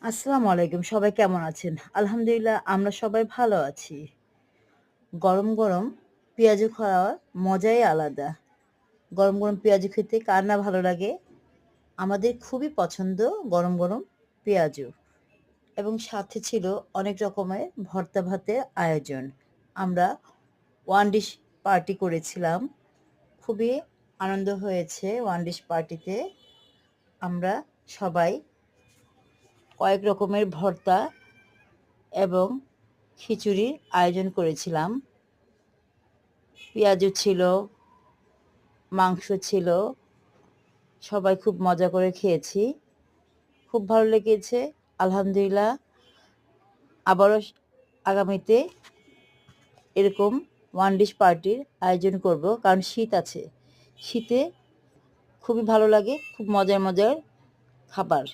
আসসালামু আলাইকুম। সবাই কেমন আছেন? আলহামদুলিল্লাহ আমরা সবাই ভালো আছি। গরম, গরম পেঁয়াজু খাওয়ার মজাই আলাদা। গরম, গরম পেঁয়াজু খেতে কার না ভালো লাগে? আমাদের খুবই পছন্দ গরম, গরম পেঁয়াজু এবং সাথে ছিল অনেক রকমের ভর্তা ভাতের আয়োজন। আমরা ওয়ান ডিশ পার্টি করেছিলাম। খুবই আনন্দ হয়েছে ওয়ান ডিশ পার্টিতে। আমরা সবাই কয়েক রকমের ভর্তা এবং খিচুড়ির আয়োজন করেছিলাম। পেঁয়াজু ছিল, মাংস ছিল। সবাই খুব মজা করে খেয়েছি। খুব ভালো লেগেছে। আলহামদুলিল্লাহ আবারও আগামীতে এরকম ওয়ান ডিশ পার্টির আয়োজন করব। কারণ শীত আছে। শীতে খুবই ভালো লাগে। খুব মজার, মজার খাবার।